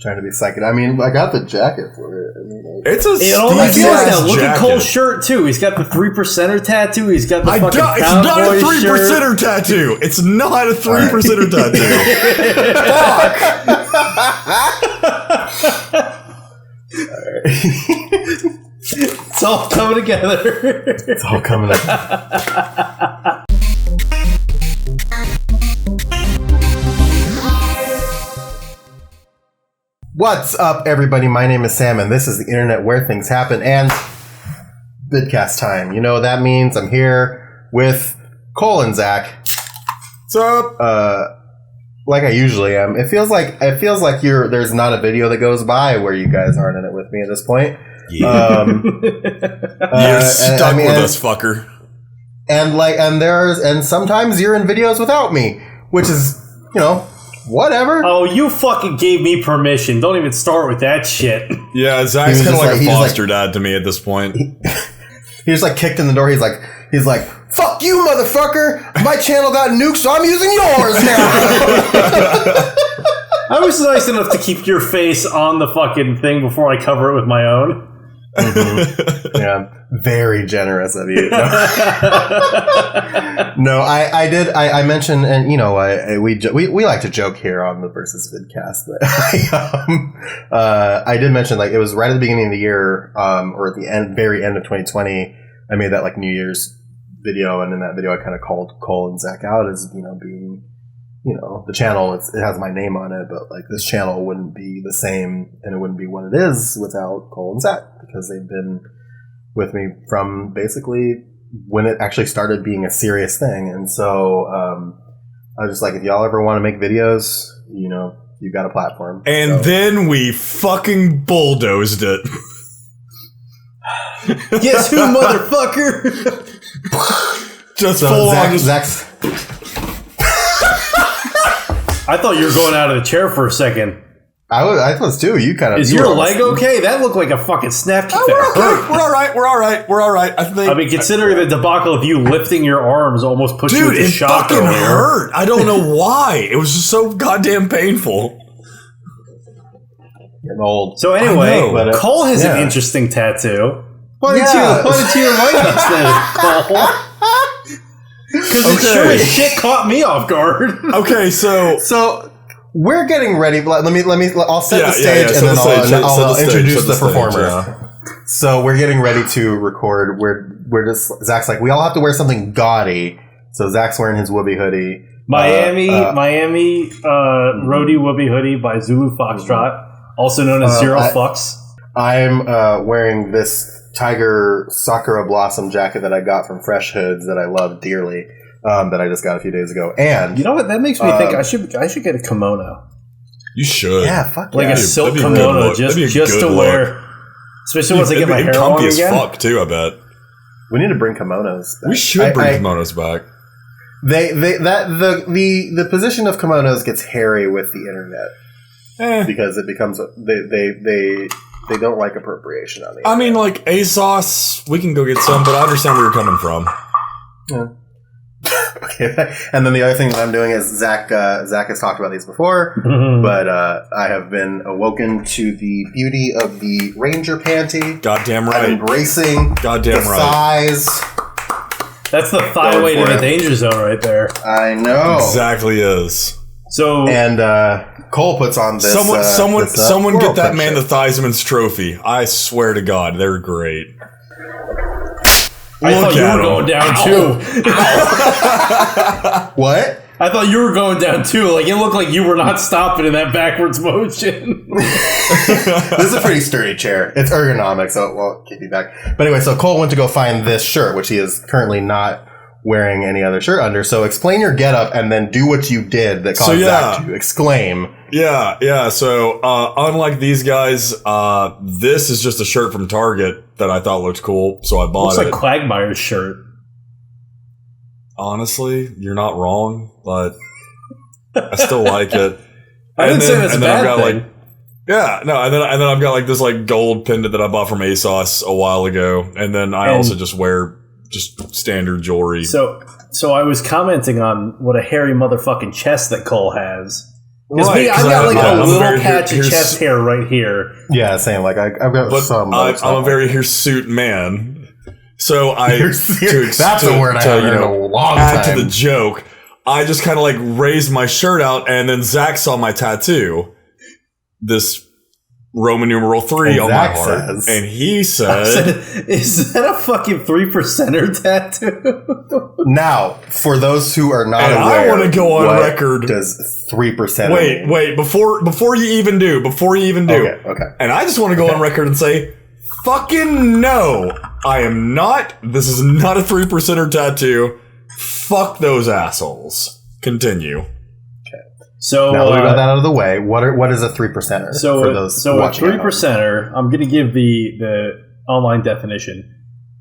Trying to be psychic. I mean, I got the jacket for it. I mean, it's a Look at Cole's shirt too. He's got the 3%er tattoo. He's got the fucking It's not a 3%er tattoo. It's not a 3%er tattoo. Fuck. It's all coming together. It's all coming together. What's up, everybody? My name is Sam, and this is the internet where things happen and Vidcast time. You know what that means? I'm here with Cole and Zach. What's up? Like I usually am. It feels like there's not a video that goes by where you guys aren't in it with me at this point. Yeah. You're stuck with us, fucker. And sometimes you're in videos without me, which is, whatever. Oh, you fucking gave me permission. Don't even start with that shit. Yeah, Zach's kind of like a foster dad to me at this point. He just kicked in the door. He's like, fuck you, motherfucker! My channel got nuked, so I'm using yours now. I was nice enough to keep your face on the fucking thing before I cover it with my own. Mm-hmm. Yeah, very generous of you. No, I did. I mentioned, and we like to joke here on the Versus Vidcast that I did mention, like, it was right at the beginning of the year, or at the very end of 2020. I made that New Year's video, and in that video I kind of called Cole and Zach out as being, the channel, it has my name on it, but this channel wouldn't be the same, and it wouldn't be what it is without Cole and Zach, because they've been with me from basically when it actually started being a serious thing. And so I was just like, if y'all ever want to make videos, you got a platform. And then we fucking bulldozed it. Guess who, motherfucker? Just full on. Zach's. I thought you were going out of the chair for a second. I was too. You kind of. Is your leg okay? That looked like a fucking snap kick. We're all right. I mean, considering the debacle of you lifting your arms almost put you into shock. Dude, it fucking hurt. I don't know why. It was just so goddamn painful. Getting old. So anyway, Cole has an interesting tattoo. Why did you invite us then, Cole? Because it sure as shit caught me off guard. Okay, so we're getting ready. I'll set the stage and then I'll introduce the performer. Yeah. So we're getting ready to record. We're just, Zach's like, we all have to wear something gaudy. So Zach's wearing his Whoopie hoodie. Miami Roadie Whoopie hoodie by Zulu Foxtrot, also known as Zero Fucks. I'm wearing this Tiger Sakura Blossom jacket that I got from Fresh Hoods that I love dearly, that I just got a few days ago. And you know what? That makes me think I should get a kimono. You should. Yeah, fuck yeah. Like a silk kimono just to wear. Especially once I get my hair long again. Comfy as fuck too, I bet. We need to bring kimonos back. We should bring kimonos back. The position of kimonos gets hairy with the internet. Because it becomes they don't like appropriation on the internet. I mean, like ASOS, we can go get some, but I understand where you're coming from. Yeah. Okay. And then the other thing that I'm doing is Zach has talked about these before, but I have been awoken to the beauty of the Ranger panty. Goddamn right. I'm embracing the thighs. That's the thigh weight in the danger zone right there. I know. Exactly is. So and Cole puts on this. Someone get that man the Theismann's trophy. I swear to God, they're great. I thought you were going down too. What? I thought you were going down too. Like, it looked like you were not stopping in that backwards motion. This is a pretty sturdy chair. It's ergonomic, so it won't keep you back. But anyway, so Cole went to go find this shirt, which he is currently not wearing any other shirt under. So explain your getup and then do what you did that caused Zach to exclaim. Yeah. So unlike these guys, this is just a shirt from Target that I thought looked cool, so I bought it. Looks like Quagmire's shirt. Honestly, you're not wrong, but I still like it. I didn't say that's a bad thing. And then I've got this gold pendant that I bought from ASOS a while ago, and then I also just wear just standard jewelry. So I was commenting on what a hairy motherfucking chest that Cole has. Right, I've got like a little patch of chest hair right here. Yeah, same. Like I've got some. I'm a very hirsute man, so that's the word I haven't heard in a long time. Add to the joke, I just kind of like raised my shirt out, and then Zach saw my tattoo, this Roman numeral 3 on my heart, and he said, "Is that a fucking 3%er tattoo?" Now, for those who are not and aware, I want to go on record. Does 3%? Wait, before you even do, okay. And I just want to go on record and say, fucking no, I am not. This is not a 3%er tattoo. Fuck those assholes. Continue. So now that we got that out of the way, what is a 3%er? So a 3%er, I'm going to give the online definition.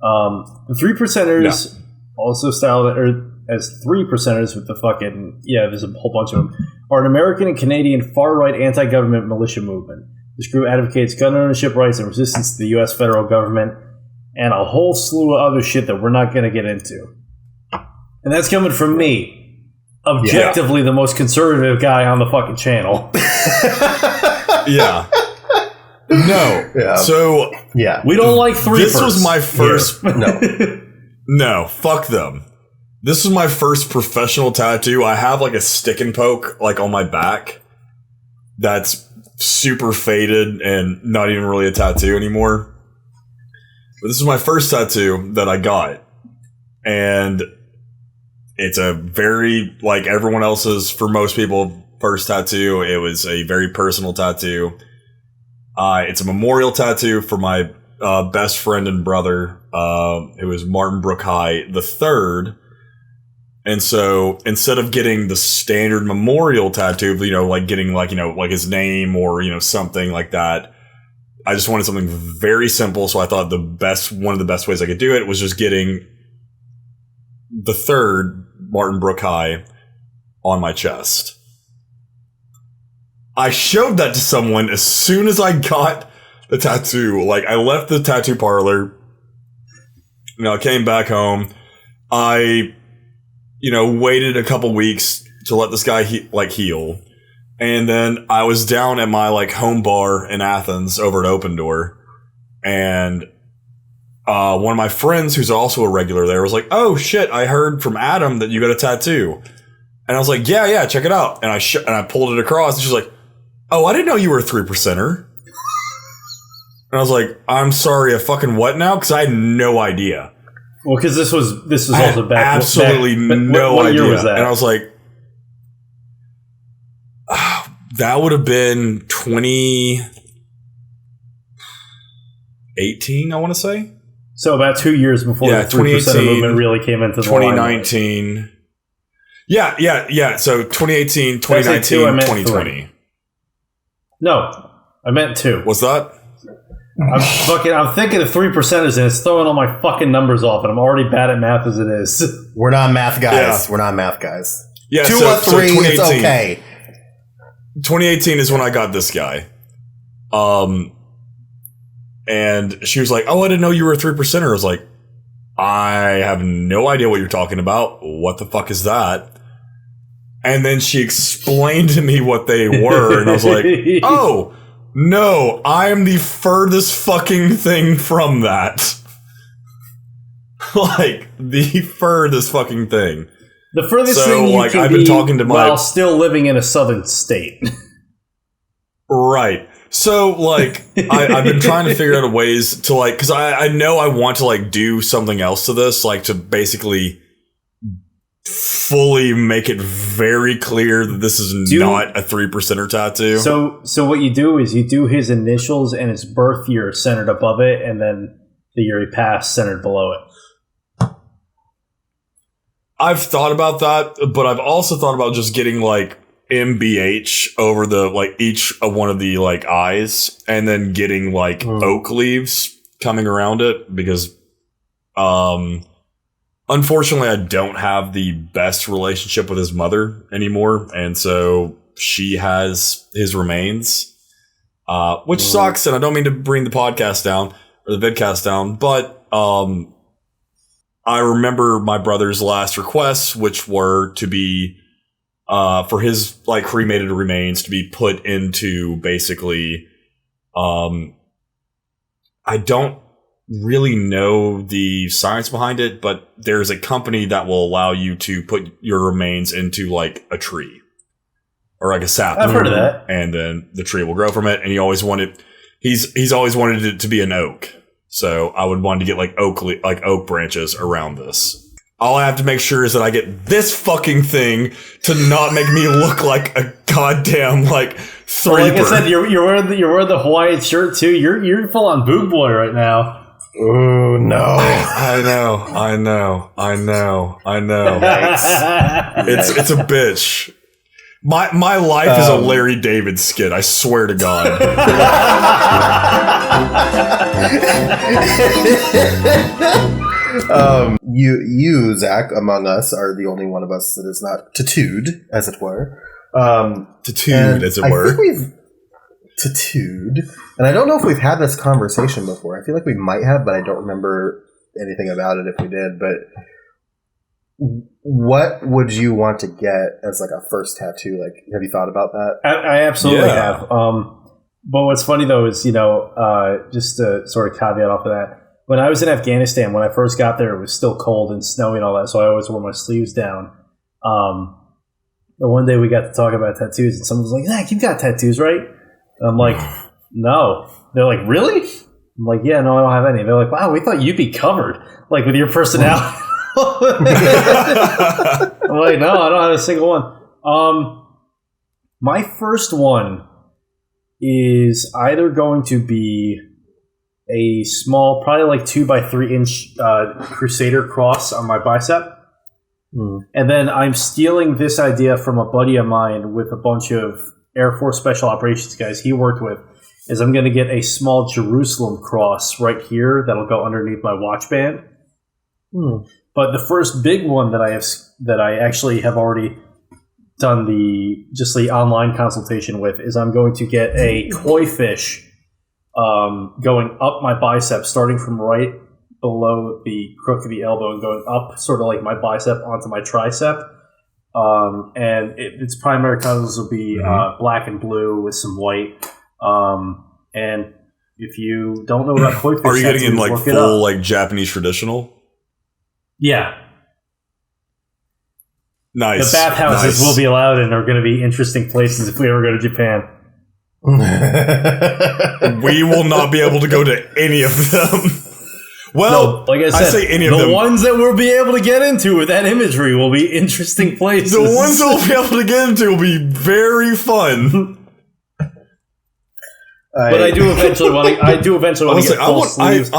The 3%ers, also styled as 3%ers with the fucking there's a whole bunch of them, are an American and Canadian far-right anti-government militia movement. This group advocates gun ownership rights and resistance to the U.S. federal government, and a whole slew of other shit that we're not going to get into. And that's coming from me. Objectively, the most conservative guy on the fucking channel. Yeah. No. Yeah. So, we don't like 3%. This was my first. No. No, fuck them. This was my first professional tattoo. I have like a stick and poke like on my back that's super faded and not even really a tattoo anymore. But this is my first tattoo that I got. And it's a very, like everyone else's, for most people, first tattoo. It was a very personal tattoo. It's a memorial tattoo for my best friend and brother, who was Martin Brooke High the third. And so instead of getting the standard memorial tattoo, like getting like his name or, something like that, I just wanted something very simple. So I thought one of the best ways I could do it was just getting the third Martin Brooke High on my chest. I showed that to someone as soon as I got the tattoo. Like, I left the tattoo parlor. I came back home. I, waited a couple weeks to let this guy heal. And then I was down at my home bar in Athens over at Open Door, and one of my friends who's also a regular there was like, "Oh shit, I heard from Adam that you got a tattoo." And I was like, yeah, check it out. And I pulled it across, and she's like, "Oh, I didn't know you were a 3%er." And I was like, "I'm sorry, a fucking what now?" Because I had no idea. Well, because this was also back. Absolutely no what idea. Year was that? And I was like, that would have been 2018, I want to say. So about 2 years before the 3% movement really came into the 2019. Yeah. So 2018, 2019, 2020. No, I meant 2. What's that? I'm thinking of 3%ers and it's throwing all my fucking numbers off, and I'm already bad at math as it is. We're not math guys. Yeah. We're not math guys. Yeah, 2 or 3, it's okay. 2018 is when I got this guy. And she was like, "Oh, I didn't know you were a 3%er." I was like, "I have no idea what you're talking about. What the fuck is that?" And then she explained to me what they were, and I was like, "Oh, no, I am the furthest fucking thing from that." Like, the furthest fucking thing. The furthest thing you can I've been talking to while still living in a southern state. Right. So, I've been trying to figure out ways to, because I know I want to, do something else to this, to basically fully make it very clear that this is not a 3%er tattoo. So what you do is you do his initials and his birth year centered above it, and then the year he passed centered below it. I've thought about that, but I've also thought about just getting, MBH over the each one of the eyes, and then getting oak leaves coming around it, because unfortunately I don't have the best relationship with his mother anymore, and so she has his remains, which sucks, and I don't mean to bring the podcast down or the vidcast down, but I remember my brother's last requests, which were to be for his like cremated remains to be put into basically, I don't really know the science behind it, but there's a company that will allow you to put your remains into like a tree or like a sapling. I've heard of that. And then the tree will grow from it. And he's always wanted it to be an oak. So I would want to get like oak branches around this. All I have to make sure is that I get this fucking thing to not make me look like a goddamn like threeper. Well, like I said, you're wearing the Hawaiian shirt too. You're full on boob boy right now. Oh no! I know. It's a bitch. My life is a Larry David skit. I swear to God. You, Zach, among us, are the only one of us that is not tattooed, as it were. Tattooed, as it were. I think we've tattooed, and I don't know if we've had this conversation before. I feel like we might have, but I don't remember anything about it if we did. But what would you want to get as like a first tattoo? Like, have you thought about that? I absolutely have. But what's funny though is, just to sort of caveat off of that, when I was in Afghanistan, when I first got there, it was still cold and snowy and all that, so I always wore my sleeves down. But one day we got to talk about tattoos, and someone was like, "Zach, you've got tattoos, right?" And I'm like, "No." They're like, "Really?" I'm like, "Yeah, no, I don't have any." They're like, "Wow, we thought you'd be covered, like with your personality." I'm like, "No, I don't have a single one." My first one is either going to be a small, probably like 2x3 inch Crusader cross on my bicep. And then I'm stealing this idea from a buddy of mine with a bunch of Air Force Special Operations guys he worked with, is I'm going to get a small Jerusalem cross right here that'll go underneath my watch band. But the first big one that I actually have already done the online consultation with is I'm going to get a koi fish going up my bicep, starting from right below the crook of the elbow and going up sort of like my bicep onto my tricep. And its primary colors will be black and blue with some white. And if you don't know about koi fish, are you getting in like full like Japanese traditional? Yeah. Nice. The bathhouses will be allowed and are going to be interesting places if we ever go to Japan. We will not be able to go to any of them. Well, no, like I said, say any of them. The ones that we'll be able to get into with that imagery will be interesting places. The ones that we'll be able to get into will be very fun. But I do eventually want to. I do eventually want to get full sleeves.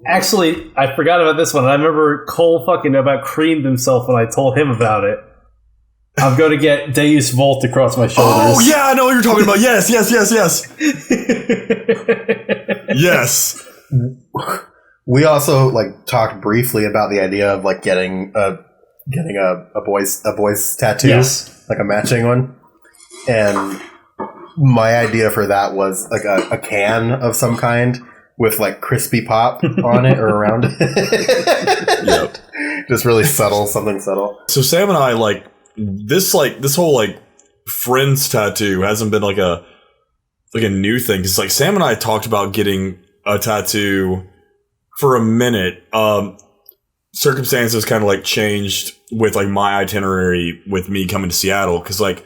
Actually, I forgot about this one. I remember Cole fucking about creamed himself when I told him about it. I'm going to get Deus Volt across my shoulders. Oh, yeah, I know what you're talking about. Yes. Yes. We also like talked briefly about the idea of like getting a boy's tattoo, like a matching one. And my idea for that was like a can of some kind with like crispy pop on it or around it. Yep. Just really subtle, something subtle. So Sam and I like this whole like friends tattoo hasn't been like a new thing, because like Sam and I talked about getting a tattoo for a minute. Circumstances kind of like changed with like my itinerary with me coming to Seattle, because like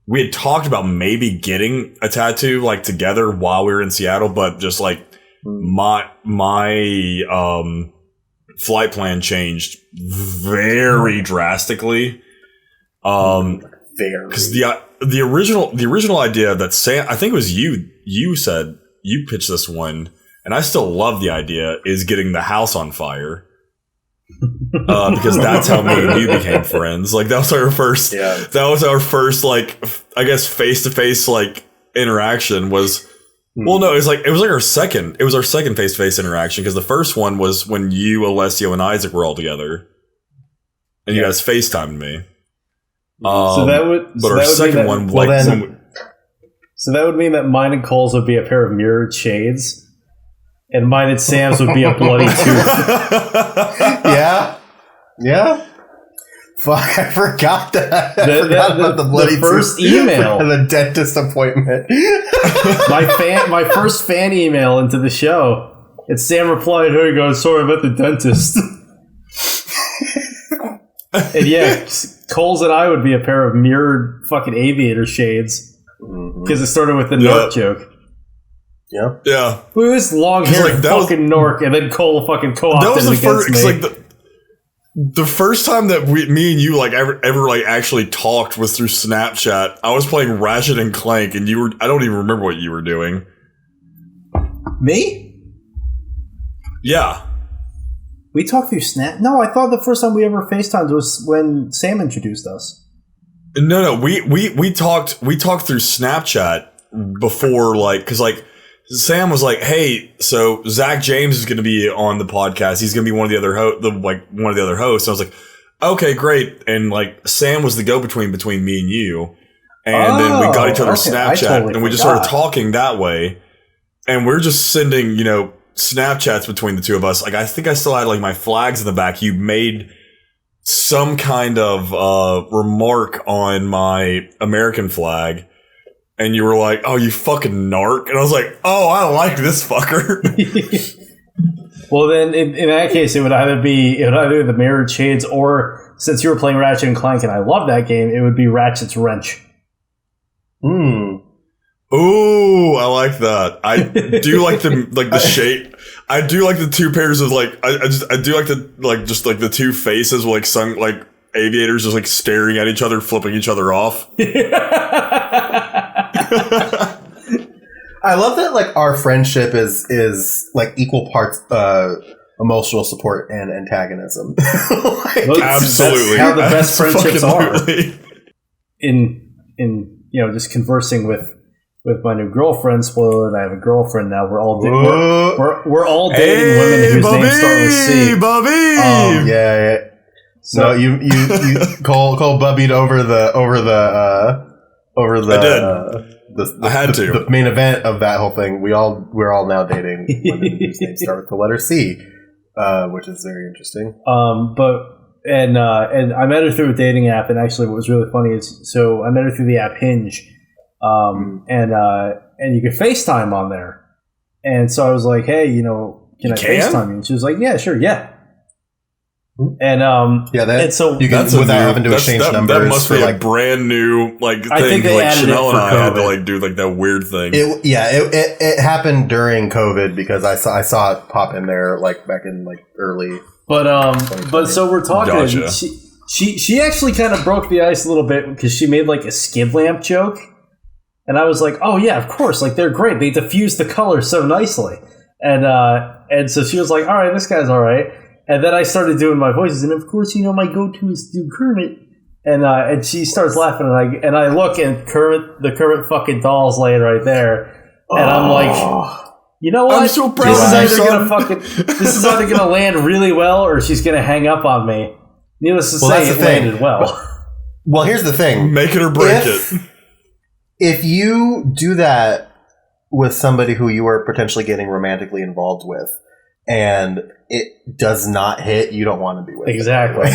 we had talked about maybe getting a tattoo like together while we were in Seattle, but just like my flight plan changed very drastically. Because the original idea that Sam, I think it was you said you pitched this one, and I still love the idea, is getting the house on fire. Because that's how me and you became friends. Like that was our first like, I guess, face-to-face like interaction was. Well, no, it was our second face-to-face interaction, because the first one was when you, Alessio, and Isaac were all together, and you guys FaceTimed me. So that would mean that mine and Cole's would be a pair of mirrored shades, and mine and Sam's would be a bloody tooth. Yeah. Fuck, I forgot that. I forgot about the bloody first email. The dentist appointment. My first fan email into the show. And Sam replied, "Here you go. Sorry about the dentist." And yeah, Coles and I would be a pair of mirrored fucking aviator shades because it started with the Nork joke. Yeah. Yeah. Look at this long-haired fucking Nork, and then Cole fucking co-opted it against me. Like the first time that me and you like ever like actually talked was through Snapchat. I was playing Ratchet and Clank, and I don't even remember what you were doing. Me? Yeah. We talked through Snap? No, I thought the first time we ever FaceTimed was when Sam introduced us. No, we talked through Snapchat before, like, because like Sam was like, "Hey, so Zach James is going to be on the podcast. He's going to be one of the other hosts." And I was like, "Okay, great." And like Sam was the go-between between me and you, and then we got each other's Snapchat, and we just started talking that way, and we're just sending, Snapchats between the two of us. Like, I think I still had like my flags in the back. You made some kind of remark on my American flag, and you were like, "Oh, you fucking narc," and I was like, "Oh, I like this fucker." Well, then in that case, it would either be the mirrored shades, or since you were playing Ratchet and Clank, and I love that game, it would be Ratchet's wrench. Ooh, I like that. I do like the shape. I do like the two pairs of like. I do like the two faces with like some like aviators just like staring at each other, flipping each other off. I love that like our friendship is like equal parts emotional support and antagonism. Absolutely, that's how the best friendships are. In just conversing with my new girlfriend. Spoiler: I have a girlfriend now. We're all dating women whose names start with C. Bubby. Yeah. So you Cole bubbied over the. I had to. The main event of that whole thing. We're all now dating women whose names start with the letter C, which is very interesting. And I met her through a dating app, and actually, what was really funny is, so I met her through the app Hinge, and you could FaceTime on there, and so I was like, "Hey, can I FaceTime you?" And she was like, "Yeah, sure, yeah." And and so you can without having to exchange numbers. That must be like brand new thing. I think they like added Chanel it for and I COVID. had to like do like that weird thing. It happened during COVID because I saw it pop in there like back in like early. But so we're talking. Gotcha. She actually kind of broke the ice a little bit because she made like a skid lamp joke, and I was like, "Oh yeah, of course! Like they're great. They diffuse the color so nicely." And so she was like, "All right, this guy's all right." And then I started doing my voices, and of course, my go-to is do Kermit. And she starts laughing, and I look, and the Kermit fucking doll's laying right there, and I'm like, you know what? I'm so proud This is either gonna land really well, or she's gonna hang up on me. Needless to say, it landed well. Well, here's the thing: make it or break it. If you do that with somebody who you are potentially getting romantically involved with, and it does not hit, you don't want to be with exactly.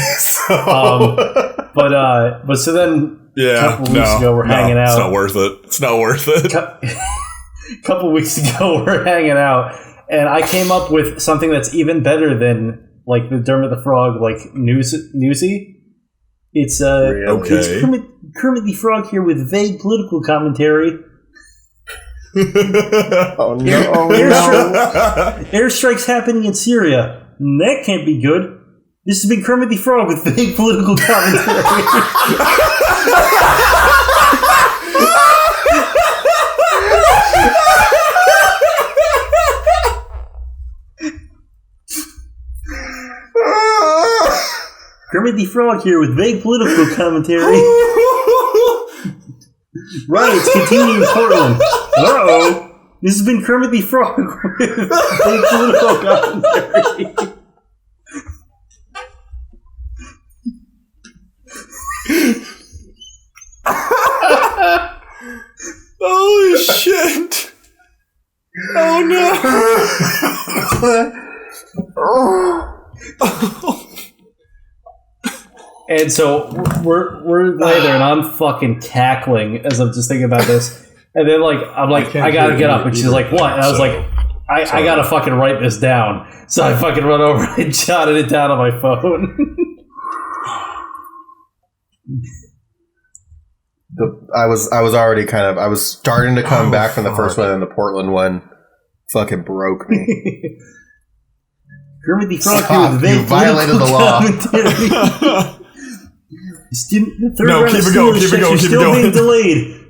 But so then a couple weeks ago we're hanging out. It's not worth it. It's not worth it. A couple weeks ago we're hanging out, and I came up with something that's even better than like the Dermot the Frog like newsy. It's it's Kermit the Frog here with vague political commentary. Airstrikes happening in Syria. That can't be good. This has been Kermit the Frog with vague political commentary. Kermit the Frog here with vague political commentary. Riots continue in Portland. Uh-oh. This has been Kermit the Frog with vague political commentary. Holy shit. Oh no. And so we're laying there, and I'm fucking cackling as I'm just thinking about this. And then I'm like, I gotta get up. And she's like, what? And I was like, I gotta fucking write this down. So I fucking run over and jotted it down on my phone. I was already I was starting to come back from the first one, and the Portland one fucking broke me. Kermit the Frog, you violated the law. No, keep it going, keep it going, keep it going. Being delayed.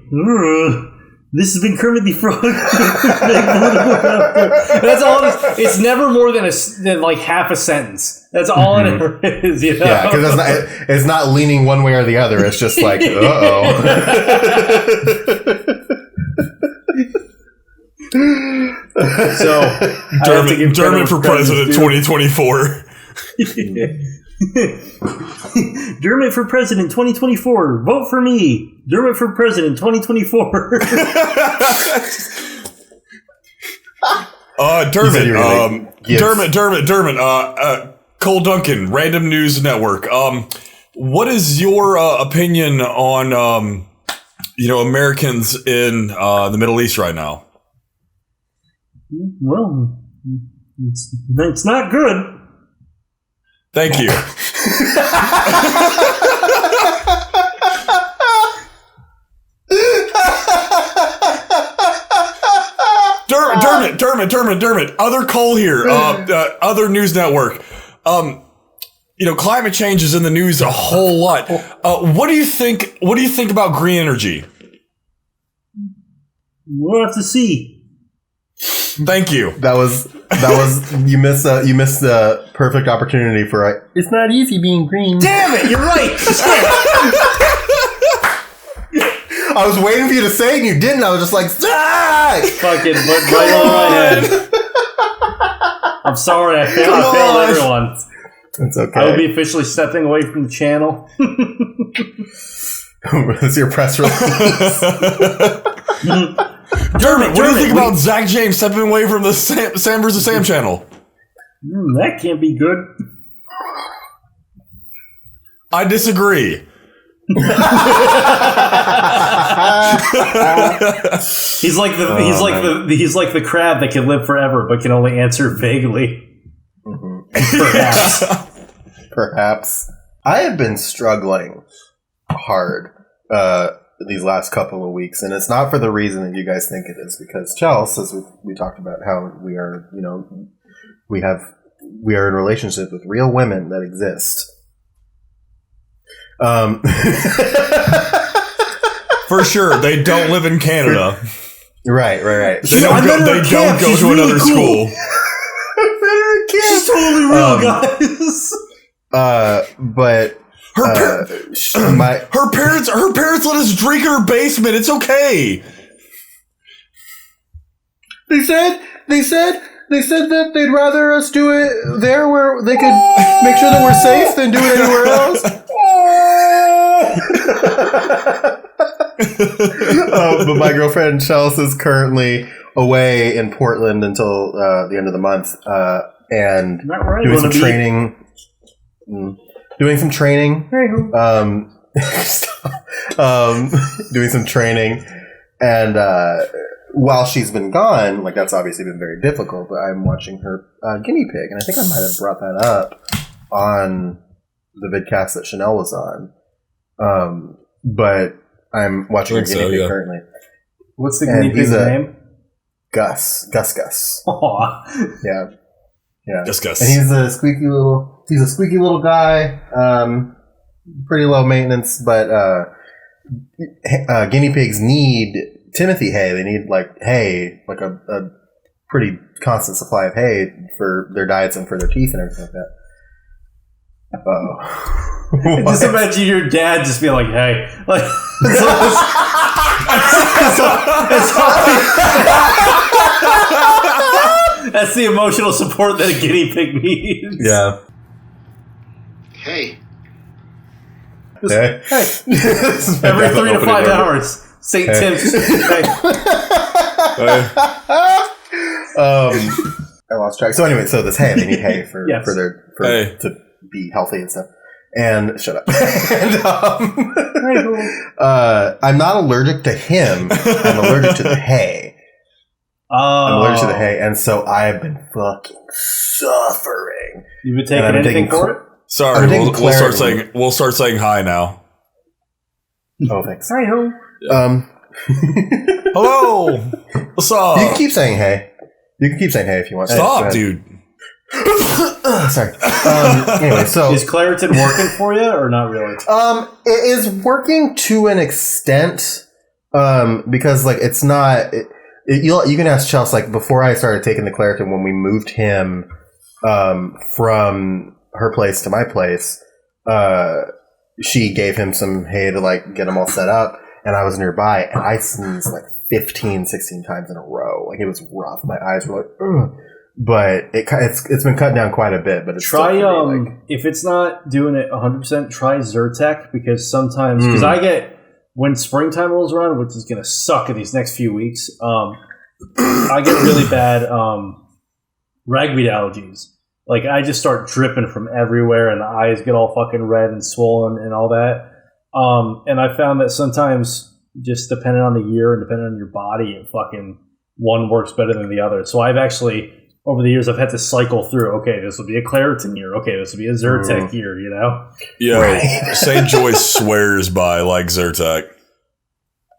This has been Kermit the Frog. That's all it is. It's never more than half a sentence. That's all it ever is, you know? Yeah, because it's not leaning one way or the other. It's just like, uh-oh. So, Dermot for president 2024. Dermot for president 2024. Vote for me. Dermot for president 2024. Dermot. Cole Duncan, Random News Network. What is your opinion on Americans in the Middle East right now? Well, it's not good. Thank you. Dermot. Other Cole here. Other news network. Climate change is in the news a whole lot. What do you think? What do you think about green energy? We'll have to see. Thank you. That was you missed the perfect opportunity for it's not easy being green. Damn it, you're right. I was waiting for you to say it and you didn't. I was just like, fucking went right over my head. I'm sorry, I failed everyone. It's okay. I will be officially stepping away from the channel. It's your press release. Dermot, what do you think about Zach James stepping away from the Sam vs. Sam channel? That can't be good. I disagree. He's like the crab that can live forever but can only answer vaguely. Mm-hmm. Perhaps. I have been struggling hard these last couple of weeks, and it's not for the reason that you guys think it is, because Chelsea, as we talked about, how we are, we are in relationship with real women that exist. For sure, they don't live in Canada. Right. They don't go to another school. She's totally real, guys. But her parents let us drink in her basement. It's okay. They said that they'd rather us do it there where they could make sure that we're safe than do it anywhere else. But my girlfriend Chelsea is currently away in Portland until the end of the month, and doing some training. Doing some training. Doing some training, and while she's been gone, that's obviously been very difficult. But I'm watching her guinea pig, and I think I might have brought that up on the vidcast that Chanel was on. But I'm watching her guinea pig currently. What's the guinea pig's name? Gus. Aww. Yeah. Gus. And he's a squeaky little guy. Pretty low maintenance, but guinea pigs need Timothy hay. They need hay, a pretty constant supply of hay for their diets and for their teeth and everything like that. Just imagine your dad just being like, "Hey," that's the emotional support that a guinea pig needs. Yeah. Hey. Hey. Every 3 to 5 hours, St. Tim's. I lost track. So anyway, so this hay, they need hay to be healthy and stuff. And shut up. And, I'm not allergic to him. I'm allergic to the hay. Oh. I'm allergic to the hay, and so I've been fucking suffering. You've been taking anything for it? Sorry, we'll start saying hi now. Oh, thanks. Hi ho. Hello. What's up? You can keep saying hey. You can keep saying hey if you want. Stop, dude. Sorry. Anyway, so is Claritin working for you or not really? It is working to an extent. Because like it's not. You can ask Chelsea. Like before I started taking the Claritin, when we moved him from her place to my place, she gave him some hay to like get him all set up, and I was nearby, and I sneezed like 15, 16 times in a row. Like it was rough. My eyes were like, ugh. But it's been cut down quite a bit. But it's try if it's not doing it 100%, try Zyrtec, because sometimes I get when springtime rolls around, which is going to suck in these next few weeks. I get really bad ragweed allergies. Like I just start dripping from everywhere, and the eyes get all fucking red and swollen and all that. And I found that sometimes, just depending on the year and depending on your body, it fucking one works better than the other. So I've actually, over the years, I've had to cycle through. Okay, this will be a Claritin year. Okay, this will be a Zyrtec year. You know? Yeah. Right. St. Joyce swears by like Zyrtec.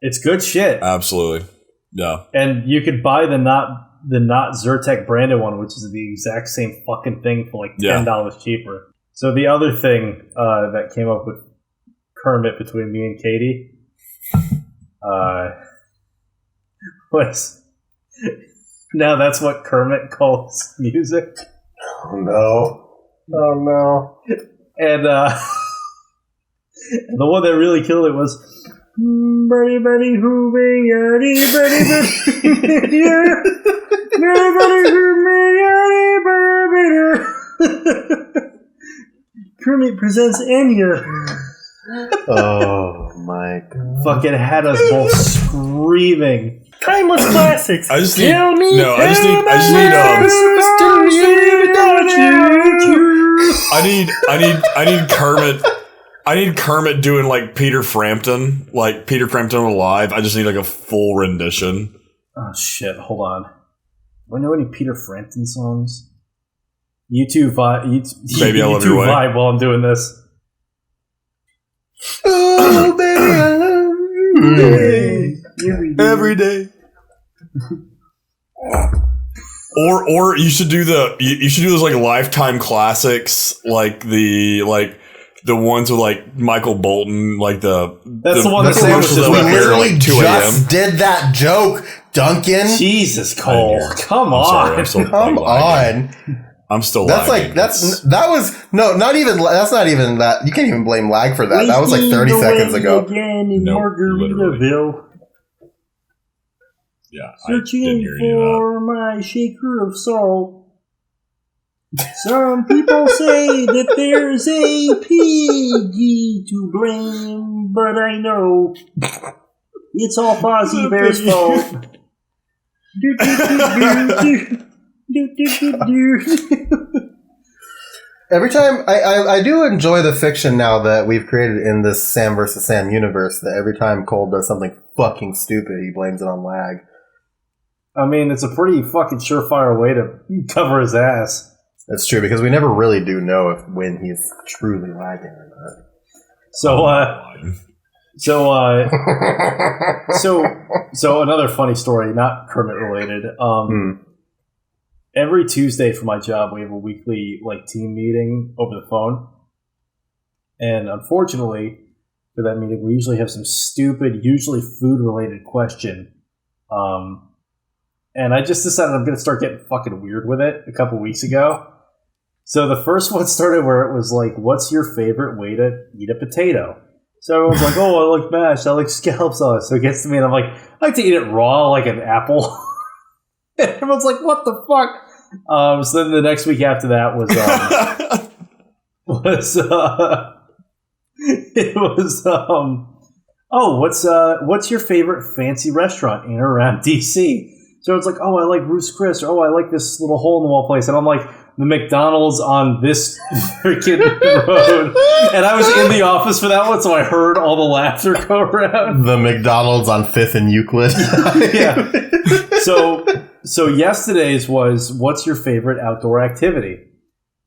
It's good shit. Absolutely. Yeah. And you could buy the not Zyrtec branded one, which is the exact same fucking thing for like $10 cheaper. So the other thing that came up with Kermit between me and Katie was now that's what Kermit calls music. Oh no. And the one that really killed it was buddy buddy who me buddy buddy buddy Kermit presents Enya. Oh my god. Fucking had us both screaming. Timeless classics. I just need Kermit. I need Kermit doing like Peter Frampton alive. I just need like a full rendition. Oh shit! Hold on. Do I know any Peter Frampton songs? You two vibe. Baby, I love your way. Vibe while I'm doing this. Oh baby, I love you every day. Or you should do those like Lifetime classics, like the ones with like Michael Bolton, like that's the one that's we literally just did that joke, Duncan. Jesus, Cole, come on, come on. I'm still. That's lagging. That's not even that. You can't even blame lag for that. That was like 30 seconds ago. Again in Margaritaville. Yeah, searching for my shaker of salt. Some people say that there's a piggy to blame, but I know it's all Fozzie Bear's fault. Every time I do enjoy the fiction now that we've created in this Sam versus Sam universe, that every time Cole does something fucking stupid, he blames it on lag. I mean, it's a pretty fucking surefire way to cover his ass. That's true, because we never really do know when he's truly lagging or not. So another funny story, not Kermit related. Every Tuesday for my job, we have a weekly team meeting over the phone, and unfortunately for that meeting, we usually have some stupid, usually food related question. And I just decided I'm going to start getting fucking weird with it a couple weeks ago. So the first one started where it was like, what's your favorite way to eat a potato? So everyone's like, oh, I like mashed, I like scallop sauce. So it gets to me and I'm like, I like to eat it raw like an apple. And everyone's like, what the fuck? So then the next week after that what's your favorite fancy restaurant in or around DC? So it's like, oh, I like Ruth's Chris, or oh, I like this little hole in the wall place, and I'm like, the McDonald's on this freaking road. And I was in the office for that one, so I heard all the laughter go around. The McDonald's on 5th and Euclid. Yeah. So yesterday's was, what's your favorite outdoor activity?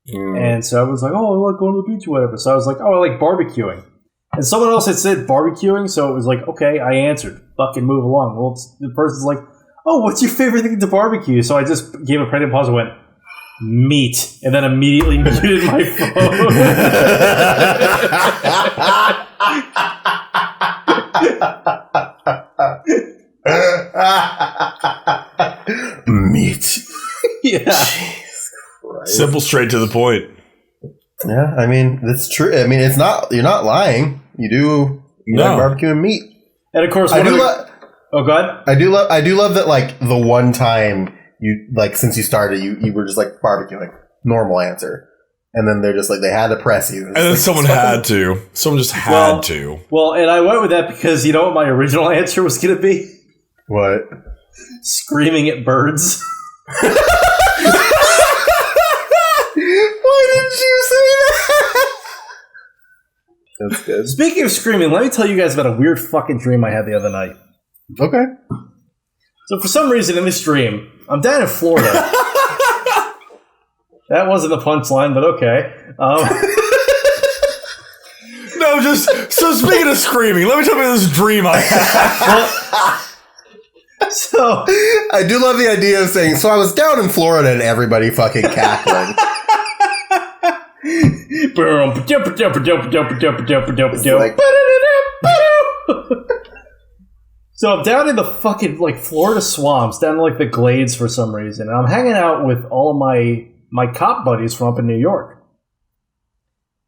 And so I was like, oh, I like going to the beach or whatever. So I was like, oh, I like barbecuing. And someone else had said barbecuing, so it was like, okay, I answered. Fucking move along. Well, the person's like, oh, what's your favorite thing to barbecue? So I just gave a pregnant pause and went, meat. And then immediately muted my phone. Meat. Yeah. Simple, straight to the point. Yeah, I mean, that's true. I mean, it's not, you're not lying. You like barbecue and meat. And of course, oh, go ahead. I do love that, like, the one time you, like, since you started, you were just like barbecuing. Normal answer. And then they're just like, they had to press you. And then someone had to. Someone just had to. Well, and I went with that because you know what my original answer was going to be? What? Screaming at birds. Why didn't you say that? That's good. Speaking of screaming, let me tell you guys about a weird fucking dream I had the other night. Okay. So for some reason in this dream, I'm down in Florida. That wasn't the punchline, but okay. No, so speaking of screaming, let me tell you this dream I had. So I do love the idea of saying, so I was down in Florida and everybody fucking cackling. So I'm down in the fucking like Florida swamps, down in like the glades for some reason, and I'm hanging out with all of my cop buddies from up in New York.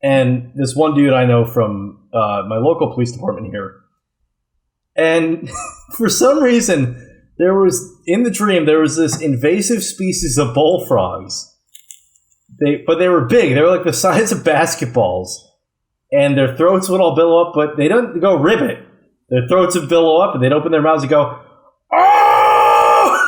And this one dude I know from my local police department here. And for some reason, in the dream, there was this invasive species of bullfrogs. But they were big. They were like the size of basketballs. And their throats would all billow up, but they don't go ribbit. Their throats would billow up, and they'd open their mouths and go, oh!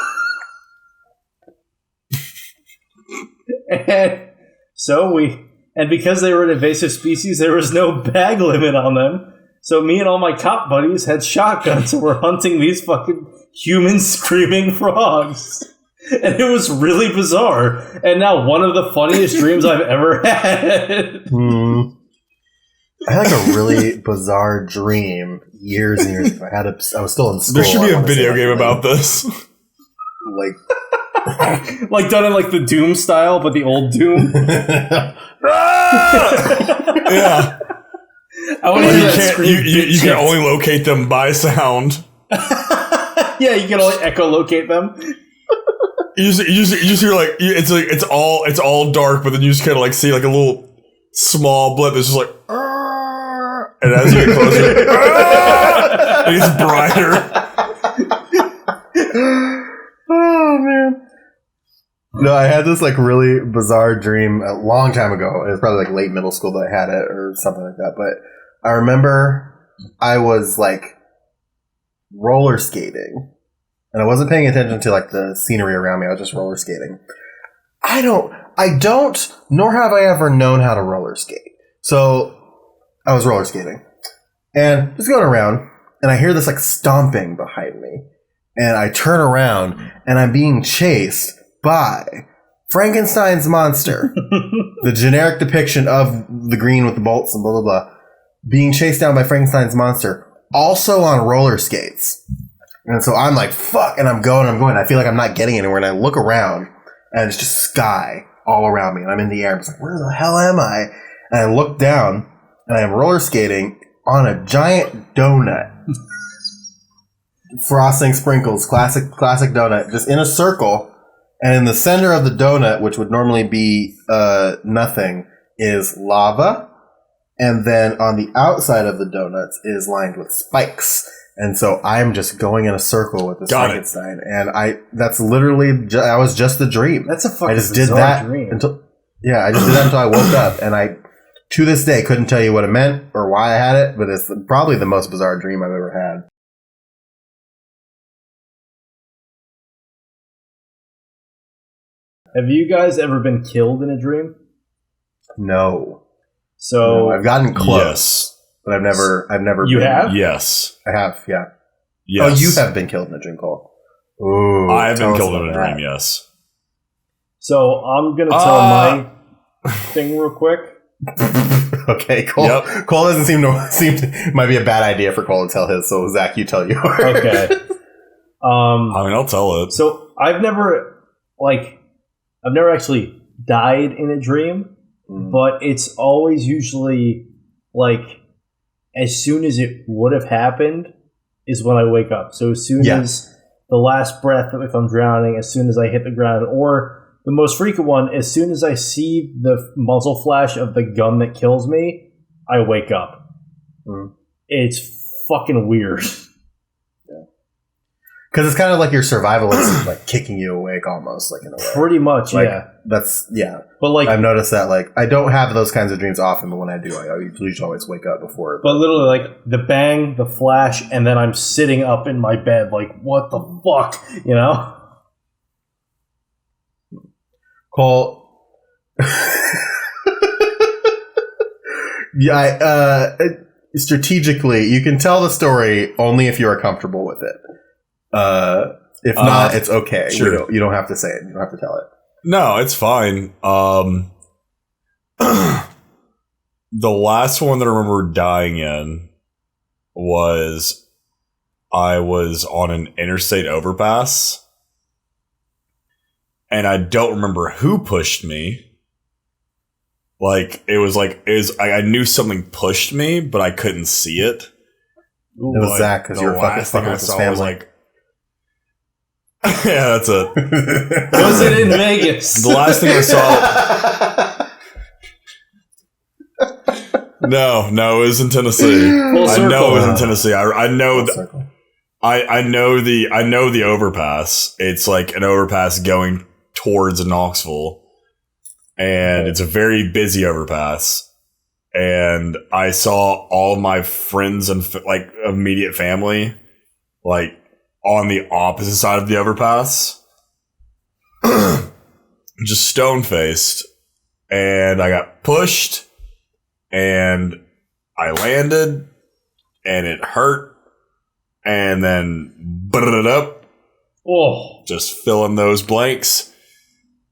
And because they were an invasive species, there was no bag limit on them. So me and all my cop buddies had shotguns and were hunting these fucking human screaming frogs. And it was really bizarre. And now one of the funniest dreams I've ever had. I had like a really bizarre dream years and years ago. I was still in school. There should be a video game about this. Like like done in like the Doom style, but the old Doom. Yeah. I want to you can only locate them by sound. Yeah, you can only echolocate them. You just hear like it's all dark, but then you just kind of like see like a little small blip. It's just like, and as you get closer, it gets brighter. Oh man. No, I had this like really bizarre dream a long time ago. It was probably like late middle school that I had it or something like that. But I remember I was like roller skating and I wasn't paying attention to like the scenery around me. I was just roller skating. I don't, nor have I ever known how to roller skate. So I was roller skating and just going around and I hear this like stomping behind me and I turn around and I'm being chased by Frankenstein's monster, the generic depiction of the green with the bolts and blah, blah, blah, being chased down by Frankenstein's monster, also on roller skates. And so I'm like, fuck, and I'm going. I feel like I'm not getting anywhere, and I look around, and it's just sky all around me, and I'm in the air. I'm just like, where the hell am I? And I look down, and I'm roller skating on a giant donut. Frosting sprinkles, classic donut, just in a circle. And in the center of the donut, which would normally be nothing, is lava. And then on the outside of the donuts is lined with spikes. And so I'm just going in a circle with this Frankenstein. And that's literally, that was just the dream. That's a fucking I just did that dream. I just did that until I woke up. And I, to this day, couldn't tell you what it meant or why I had it. But it's probably the most bizarre dream I've ever had. Have you guys ever been killed in a dream? No. So I've gotten close, Yes. but I've never. You been, have? Yes. I have. Yeah. Yes. Oh, you have been killed in a dream, Cole. Ooh, I have tell been us killed in a about dream, yes. So I'm gonna tell my thing real quick. that. Okay, Cole. Yep. Cole doesn't seem to might be a bad idea for Cole to tell his. So Zach, you tell yours. Okay. I mean, I'll tell it. So I've never actually died in a dream, but it's always usually like as soon as it would have happened is when I wake up. So as soon as the last breath, if I'm drowning, as soon as I hit the ground, or the most frequent one, as soon as I see the muzzle flash of the gun that kills me, I wake up. It's fucking weird. Because it's kind of like your survival is like kicking you awake almost, like in a way. Pretty much, Like, yeah. But like, I've noticed that like I don't have those kinds of dreams often, but when I do, I usually always wake up before. But literally, like the bang, the flash, and then I'm sitting up in my bed, like, what the fuck, you know? Cole. Strategically, you can tell the story only if you are comfortable with it. If not, it's okay. Sure. You don't have to say it. You don't have to tell it. No, it's fine. The last one that I remember dying in was I was on an interstate overpass, and I don't remember who pushed me. I knew something pushed me, but I couldn't see it. It was Zach because you're fucking with his family. Like, yeah, that's it. Was it in Vegas? The last thing I saw. No, it was in Tennessee. I know it was in Tennessee. I know I know the overpass. It's like an overpass going towards Knoxville, and it's a very busy overpass. And I saw all my friends and like immediate family, like on the opposite side of the overpass, just stone faced, and I got pushed, and I landed, and it hurt, and then just fill in those blanks,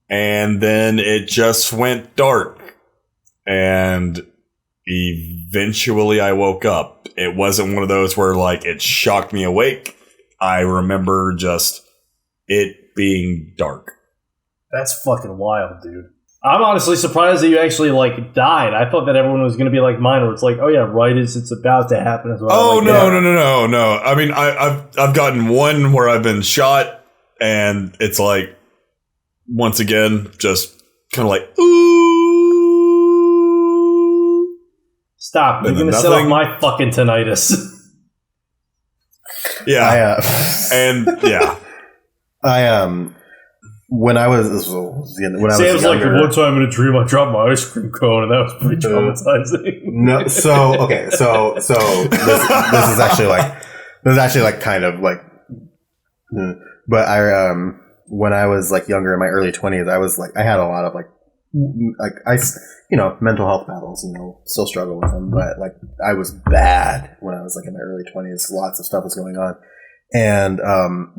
and then it just went dark, and eventually I woke up. It wasn't one of those where like it shocked me awake. I remember just it being dark. That's fucking wild, dude. I'm honestly surprised that you actually like died. I thought that everyone was going to be like mine, where it's like, oh yeah, right as it's about to happen as well. Oh like, no! I mean, I've gotten one where I've been shot, and it's like once again just kind of like ooh. Stop! You're going to set off my fucking tinnitus. Yeah, and yeah, when I was Sam's like, younger, one time in a dream I dropped my ice cream cone, and that was pretty traumatizing. No, so okay, so this is actually like kind of like, but when I was like younger in my early 20s, I was like I had a lot of like mental health battles, still struggle with them, but like I was bad when I was like in my early 20s. Lots of stuff was going on. And one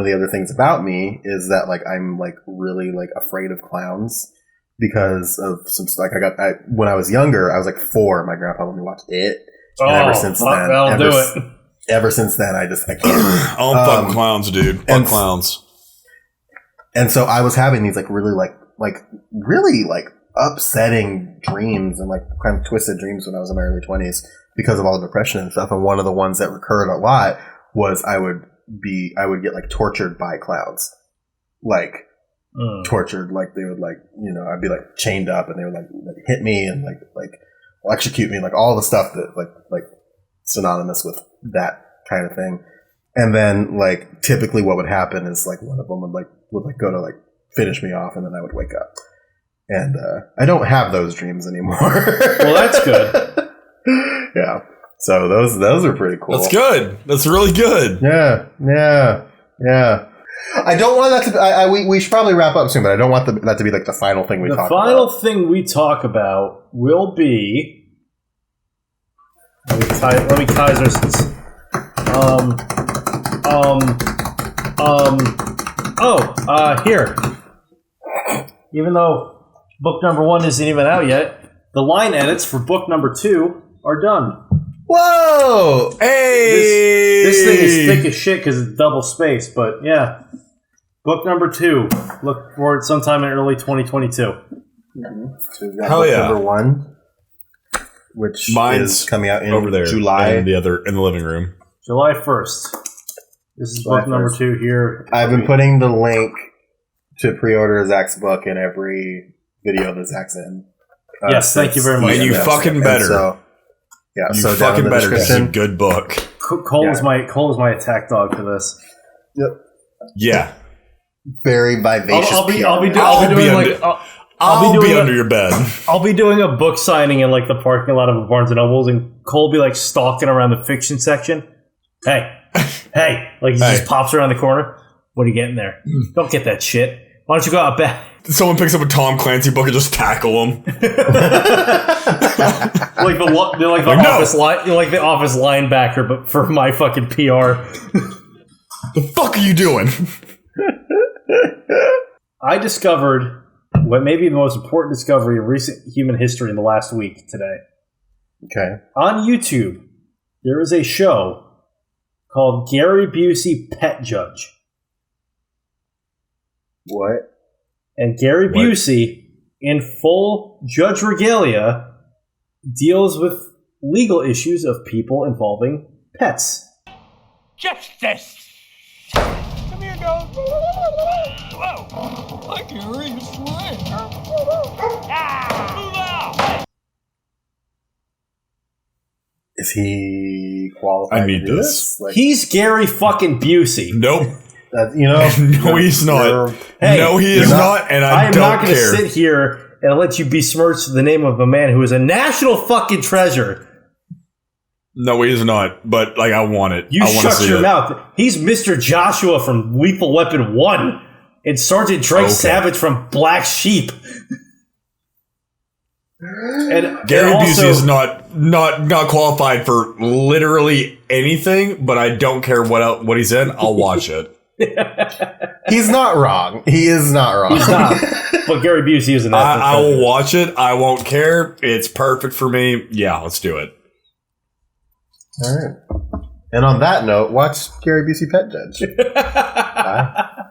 of the other things about me is that like I'm like really like afraid of clowns because of some like when I was younger, I was like 4. My grandpa let me watch it. And ever since then, I can't. Oh, fuck clowns, dude. Fuck clowns. And so I was having these like really really upsetting dreams and like kind of twisted dreams when I was in my early 20s because of all the depression and stuff. And one of the ones that recurred a lot was I would get like tortured by clowns, like tortured, like they would like, I'd be like chained up and they would like hit me and like electrocute me, like all the stuff that like synonymous with that kind of thing. And then like typically what would happen is like one of them would go to like finish me off and then I would wake up. And I don't have those dreams anymore. Well, that's good. Yeah. So those are pretty cool. That's good. That's really good. Yeah. I don't want that to. We should probably wrap up soon, but I don't want that to be like the final thing we talk about. The final thing we talk about will be. Let me Kaiser. Here. Even though book number 1 isn't even out yet, the line edits for book number 2 are done. Whoa! Hey! This thing is thick as shit because it's double spaced, but yeah. Book number 2. Look for it sometime in early 2022. Mm-hmm. So we've got book number 1, which is coming out in over there, July. In the living room. July 1st. This is book number 2 here. I've been putting the link to pre-order Zach's book in every video that Zach's in. Yes, thank you very much. And you fucking better. So, yeah, you fucking better. This is a good book. Cole is my attack dog for this. Yep. Yeah. Very vivacious. I'll be under your bed. I'll be doing a book signing in like the parking lot of a Barnes and Nobles, and Cole will be like stalking around the fiction section. Hey, like he just pops around the corner. What are you getting there? Don't get that shit. Why don't you go out back? Someone picks up a Tom Clancy book and just tackle him. Like the office linebacker, but for my fucking PR. The fuck are you doing? I discovered what may be the most important discovery of recent human history in the last week today. Okay. On YouTube, there is a show called Gary Busey Pet Judge. What? And Gary Busey, in full judge regalia, deals with legal issues of people involving pets. Justice! Come here, dog. Whoa! I can read a swing. Move out! Is he qualified? I need to do this. Like, he's Gary fucking Busey. Nope. No, he's not. Hey, no, he is not, and I don't care. I'm not going to sit here and let you besmirch the name of a man who is a national fucking treasure. No, he is not. But like, I want it. You shut your mouth. He's Mr. Joshua from Lethal Weapon 1 and Sergeant Drake Savage from Black Sheep. And Gary Busey is not qualified for literally anything, but I don't care what he's in. I'll watch it. He's not wrong. He is not wrong. He's not. But Gary Busey is an I will watch it. I won't care. It's perfect for me. Yeah, let's do it. All right. And on that note, watch Gary Busey Pet Judge. Bye.